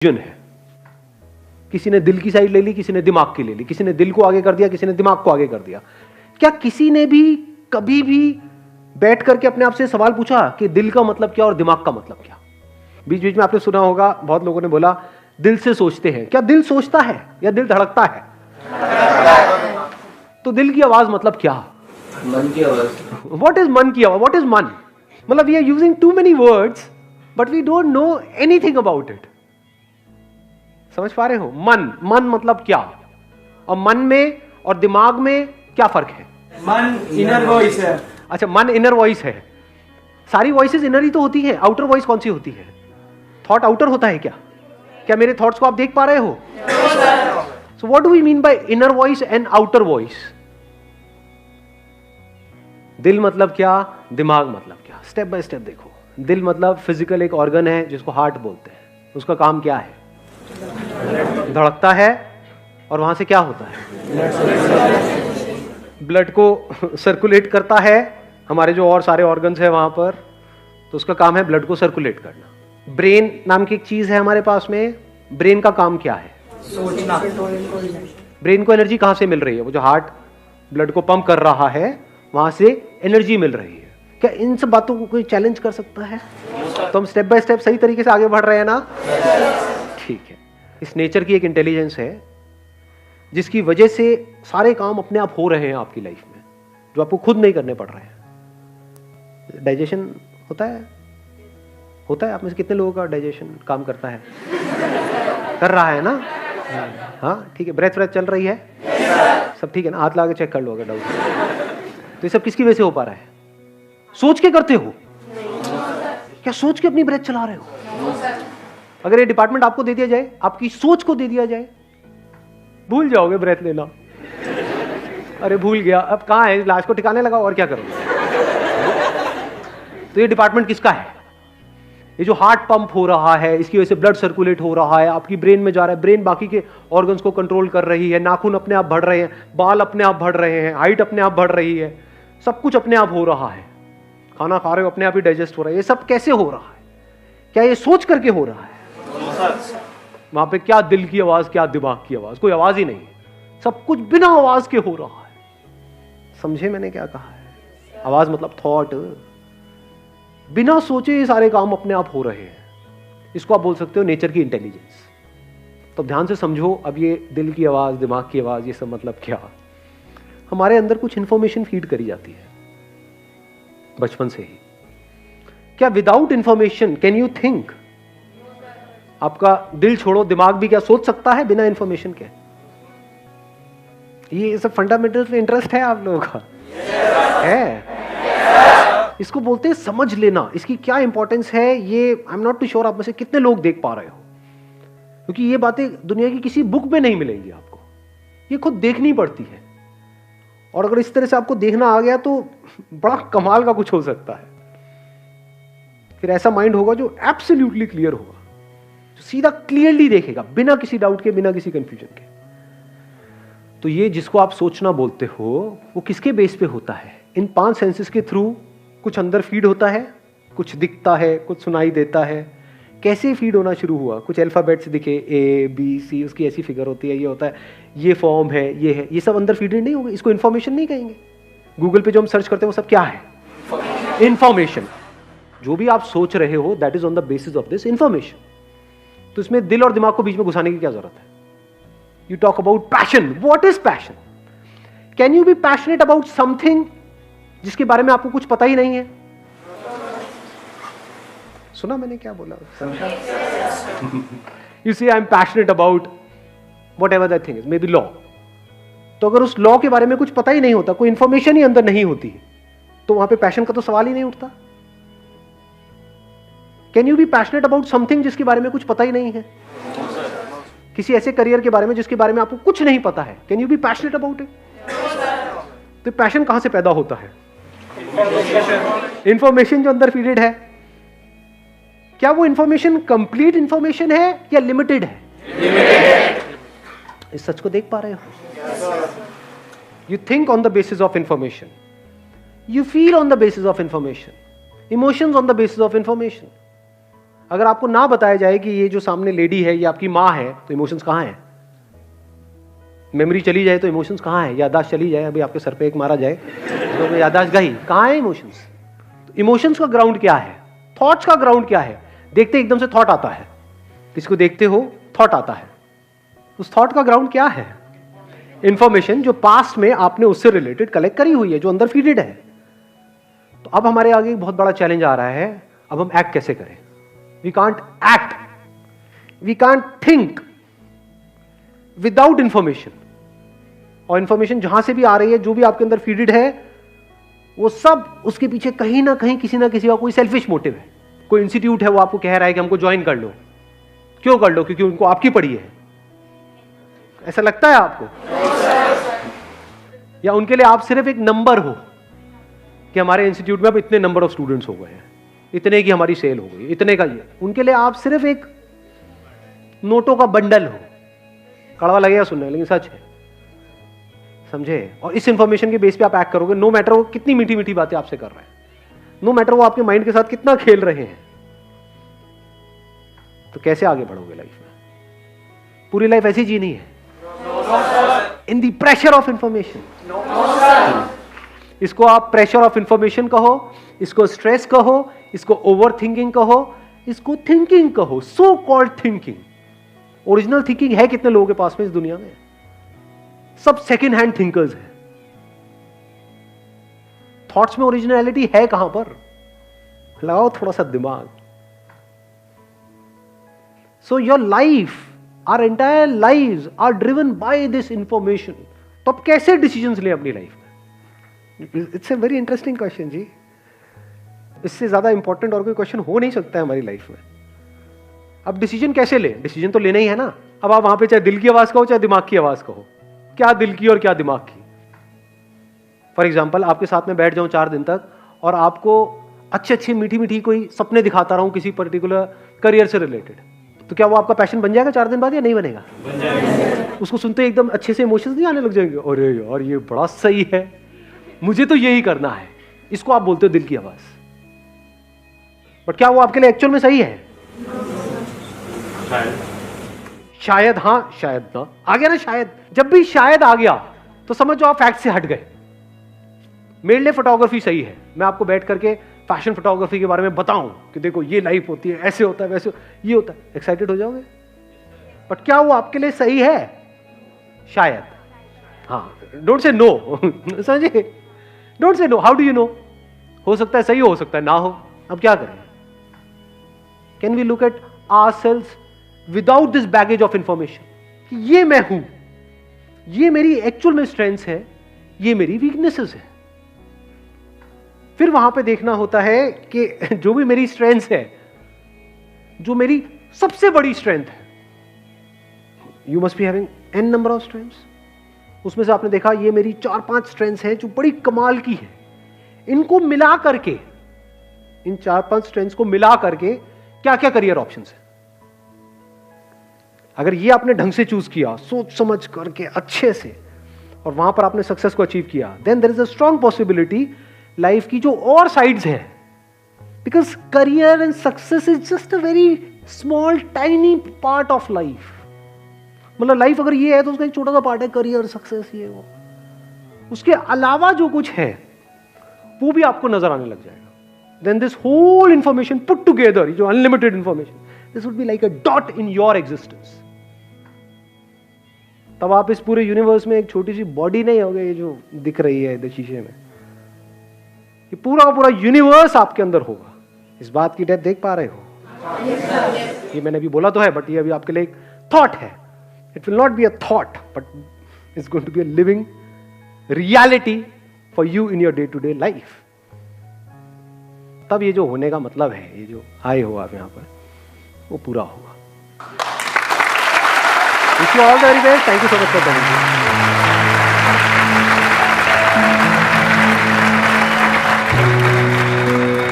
है। किसी ने दिल की साइड ले ली, किसी ने दिमाग की ले ली, किसी ने दिल को आगे कर दिया, किसी ने दिमाग को आगे कर दिया। क्या किसी ने भी कभी भी बैठ करके अपने आप से सवाल पूछा कि दिल का मतलब क्या और दिमाग का मतलब क्या? बीच बीच में आपने सुना होगा, बहुत लोगों ने बोला दिल से सोचते हैं। क्या दिल सोचता है या दिल धड़कता है? तो दिल की आवाज मतलब क्या? मन की आवाज। व्हाट इज मन की आवाज? व्हाट इज मन? मतलब we are using too many words but we don't know anything about it. समझ पा रहे हो? मन मतलब क्या, और मन में और दिमाग में क्या फर्क है? मन इनर वॉइस है। अच्छा, मन इनर वॉइस है। सारी वॉइसेस इनर ही तो होती है। आउटर वॉइस कौन सी होती है? थॉट आउटर होता है क्या? क्या मेरे थॉट्स को आप देख पा रहे हो? So what do we mean by inner voice and outer voice? दिल मतलब क्या, दिमाग मतलब क्या? स्टेप बाय स्टेप देखो। दिल मतलब फिजिकल एक ऑर्गन है जिसको हार्ट बोलते हैं। उसका काम क्या है? धड़कता है और वहां से क्या होता है? ब्लड को सर्कुलेट करता है। हमारे जो और सारे ऑर्गन्स है वहां पर, तो उसका काम है ब्लड को सर्कुलेट करना। ब्रेन नाम की एक चीज है हमारे पास में। ब्रेन का काम क्या है? सोचना। ब्रेन को एनर्जी कहां से मिल रही है? वो जो हार्ट ब्लड को पंप कर रहा है वहां से एनर्जी मिल रही है। क्या इन सब बातों को कोई चैलेंज कर सकता है? तो हम स्टेप बाय स्टेप सही तरीके से आगे बढ़ रहे हैं ना? ठीक है। इस नेचर की एक इंटेलिजेंस है जिसकी वजह से सारे काम अपने आप हो रहे हैं आपकी लाइफ में, जो आपको खुद नहीं करने पड़ रहे हैं। डाइजेशन होता है आप में से कितने लोगों का डाइजेशन काम करता है? कर रहा है ना? हाँ ठीक है। ब्रेथ चल रही है? सब ठीक है ना? हाथ लगा के चेक कर लो अगर डाउट है। तो ये सब किसकी वजह से हो पा रहा है? सोच के करते हो क्या? सोच के अपनी ब्रेथ चला रहे हो? अगर ये डिपार्टमेंट आपको दे दिया जाए, आपकी सोच को दे दिया जाए, भूल जाओगे ब्रेथ लेना। अरे भूल गया, अब कहां है? लाश को ठिकाने लगाओ और क्या करोगे? तो ये डिपार्टमेंट किसका है? ये जो हार्ट पंप हो रहा है, इसकी वजह से ब्लड सर्कुलेट हो रहा है, आपकी ब्रेन में जा रहा है। ब्रेन बाकी के ऑर्गन्स को कंट्रोल कर रही है। नाखून अपने आप बढ़ रहे हैं, बाल अपने आप बढ़ रहे हैं, हाइट अपने आप बढ़ रही है, सब कुछ अपने आप हो रहा है। खाना खा रहे हो अपने आप ही डाइजेस्ट हो रहा है। ये सब कैसे हो रहा है? क्या ये सोच करके हो रहा है? वहां पे क्या दिल की आवाज, क्या दिमाग की आवाज? कोई आवाज ही नहीं। सब कुछ बिना आवाज के हो रहा है। समझे मैंने क्या कहा है? आवाज मतलब थॉट। बिना सोचे ये सारे काम अपने आप हो रहे हैं। इसको आप बोल सकते हो नेचर की इंटेलिजेंस। तो ध्यान से समझो। अब ये दिल की आवाज, दिमाग की आवाज, ये सब मतलब क्या? हमारे अंदर कुछ इंफॉर्मेशन फीड करी जाती है बचपन से ही। क्या without information can you think? आपका दिल छोड़ो, दिमाग भी क्या सोच सकता है बिना इंफॉर्मेशन के? ये सब फंडामेंटल्स में इंटरेस्ट है आप लोगों का? है। इसको बोलते हैं समझ लेना। इसकी क्या इंपॉर्टेंस है ये I am not too sure आप में से कितने लोग देख पा रहे हो, क्योंकि ये बातें दुनिया की किसी बुक में नहीं मिलेंगी आपको। ये खुद देखनी पड़ती है। और अगर इस तरह से आपको देखना आ गया तो बड़ा कमाल का कुछ हो सकता है। फिर ऐसा माइंड होगा जो एब्सोल्युटली क्लियर होगा, जो सीधा क्लियरली देखेगा, बिना किसी डाउट के, बिना किसी कंफ्यूजन के। तो ये जिसको आप सोचना बोलते हो, वो किसके बेस पे होता है? इन 5 सेंसेस के थ्रू कुछ अंदर फीड होता है, कुछ दिखता है, कुछ सुनाई देता है। कैसे फीड होना शुरू हुआ? कुछ अल्फाबेट्स दिखे, ए बी सी, उसकी ऐसी फिगर होती है, ये होता है, ये फॉर्म है, ये है, ये सब अंदर फीडेड नहीं होगा। इसको इन्फॉर्मेशन नहीं कहेंगे। गूगल पे जो हम सर्च करते हैं वो सब क्या है? इन्फॉर्मेशन। जो भी आप सोच रहे हो that is on the basis of this information. तो इसमें दिल और दिमाग को बीच में घुसाने की क्या जरूरत है? You talk about passion. What is passion? Can you be passionate about something जिसके बारे में आपको कुछ पता ही नहीं है? सुना मैंने क्या बोला? You see I am passionate about whatever that thing is, maybe law. तो अगर उस लॉ के बारे में कुछ पता ही नहीं होता, कोई इंफॉर्मेशन ही अंदर नहीं होती, तो वहां पे पैशन का तो सवाल ही नहीं उठता। Can you be passionate about something जिसके बारे में कुछ पता ही नहीं है? किसी ऐसे करियर के बारे में जिसके बारे में आपको कुछ नहीं पता है, can you be passionate about it? तो पैशन कहां से पैदा होता है? इंफॉर्मेशन जो अंदर फीडेड है। क्या वो इंफॉर्मेशन कंप्लीट इंफॉर्मेशन है या लिमिटेड है? इस सच को देख पा रहे हो? You think on the basis of information, you feel on the basis of information, emotions on the basis of information. अगर आपको ना बताया जाए कि ये जो सामने लेडी है ये आपकी माँ है, तो इमोशंस कहाँ है? मेमोरी चली जाए तो इमोशंस कहाँ है? याददाश्त चली जाए, अभी आपके सर पे एक मारा जाए तो याददाश्त गई, कहाँ है इमोशंस? इमोशंस का ग्राउंड क्या है? थॉट्स का ग्राउंड क्या है? देखते एकदम से थॉट आता है, किसको देखते हो थॉट आता है, उस थॉट का ग्राउंड क्या है? इंफॉर्मेशन जो पास्ट में आपने उससे रिलेटेड कलेक्ट करी हुई है, जो अंदर फीडेड है। तो अब हमारे आगे एक बहुत बड़ा चैलेंज आ रहा है, अब हम एक्ट कैसे करें? We can't act, we can't think without information. और इंफॉर्मेशन जहां से भी आ रही है, जो भी आपके अंदर फीडेड है, वो सब उसके पीछे कहीं ना कहीं किसी ना किसी का कोई सेल्फिश मोटिव है। कोई इंस्टीट्यूट है वो आपको कह रहा है कि हमको ज्वाइन कर लो। क्यों कर लो? क्योंकि उनको आपकी पड़ी है। ऐसा लगता है आपको? या उनके लिए आप सिर्फ एक नंबर हो कि हमारे इंस्टीट्यूट में अब इतने नंबर ऑफ स्टूडेंट्स हो गए हैं, इतने की हमारी सेल हो गई, इतने का ये। उनके लिए आप सिर्फ एक नोटों का बंडल हो। कड़वा लगेगा सुनने, लेकिन सच है, समझे? और इस इंफॉर्मेशन के बेस पे आप एक्ट करोगे, नो मैटर वो कितनी मीठी मीठी बातें आपसे कर रहे हैं, नो मैटर वो आपके माइंड के साथ कितना खेल रहे हैं। तो कैसे आगे बढ़ोगे लाइफ में? पूरी लाइफ ऐसी जीनी है in the pressure of information. इसको आप प्रेशर ऑफ इंफॉर्मेशन कहो, इसको स्ट्रेस कहो, इसको ओवर थिंकिंग कहो, इसको थिंकिंग कहो, so called thinking. Original thinking है कितने लोगों के पास में इस दुनिया में? सब सेकेंड हैंड थिंकर्स हैं। थॉट्स में ओरिजिनलिटी है कहां पर? लगाओ थोड़ा सा दिमाग। So your life, our entire lives are driven by this information. तो अब कैसे डिसीजंस लें अपनी लाइफ में? It's a very interesting question जी। इससे ज्यादा इंपॉर्टेंट और कोई क्वेश्चन हो नहीं सकता है हमारी लाइफ में। अब डिसीजन कैसे लें? डिसीजन तो लेना ही है ना। अब आप वहां पे चाहे दिल की आवाज कहो चाहे दिमाग की आवाज कहो, क्या दिल की और क्या दिमाग की? फॉर एग्जाम्पल, आपके साथ में बैठ जाऊं 4 दिन तक और आपको अच्छे अच्छे मीठी मीठी कोई सपने दिखाता रहूं किसी पर्टिकुलर करियर से रिलेटेड, तो क्या वो आपका पैशन बन जाएगा 4 दिन बाद या नहीं बनेगा? बन जाएगा। उसको सुनते एकदम अच्छे से इमोशंस नहीं आने लग जाएंगे? अरे यार ये बड़ा सही है, मुझे तो यही करना है। इसको आप बोलते हो दिल की आवाज। बट क्या वो आपके लिए एक्चुअल में सही है? शायद हाँ, शायद ना। आ गया ना शायद। जब भी शायद आ गया तो समझो आप फैक्ट से हट गए। मेरे लिए फोटोग्राफी सही है, मैं आपको बैठ करके फैशन फोटोग्राफी के बारे में बताऊं कि देखो ये लाइफ होती है, ऐसे होता है, वैसे ये होता है, एक्साइटेड हो जाओगे। बट क्या वो आपके लिए सही है? शायद हाँ। डोंट से नो, समझे? Don't say no. How do you know? हो सकता है सही हो सकता है ना हो। अब क्या करें? Can we look at ourselves without this baggage of information कि ये मैं हूं, ये मेरी एक्चुअल में स्ट्रेंथ्स है, ये मेरी वीकनेसेस है। फिर वहां पे देखना होता है कि जो भी मेरी स्ट्रेंथ्स है, जो मेरी सबसे बड़ी स्ट्रेंथ है, you must be having an number of strengths. उसमें से आपने देखा ये मेरी 4-5 स्ट्रेंथ्स हैं जो बड़ी कमाल की है। इनको मिला करके, इन 4-5 स्ट्रेंथ्स को मिला करके क्या क्या करियर ऑप्शंस है। अगर ये आपने ढंग से चूज किया, सोच समझ करके अच्छे से, और वहां पर आपने सक्सेस को अचीव किया, then there is a strong possibility life की जो और साइड्स हैं, because career and success is just a very small tiny part of life. मतलब लाइफ अगर ये है तो उसका एक छोटा सा पार्ट है करियर, सक्सेस, ये वो। उसके अलावा जो कुछ है वो भी आपको नजर आने लग जाएगा। Then this whole information put together, जो unlimited information, this would be like a dot in your existence. तब आप इस पूरे यूनिवर्स में एक छोटी सी बॉडी नहीं होगे, ये जो दिख रही है इधर शीशे में, ये पूरा का पूरा यूनिवर्स आपके अंदर होगा। इस बात की डेप्थ देख पा रहे हो? ये मैंने अभी बोला तो है, बट ये अभी आपके लिए एक थॉट है। It will not be a thought, but it's going to be a living reality for you in your day to day life. तब ये जो होने का मतलब है, ये जो आए हो आप यहां पर, वो पूरा होगा। Wish you all the very best. Thank you so much for coming.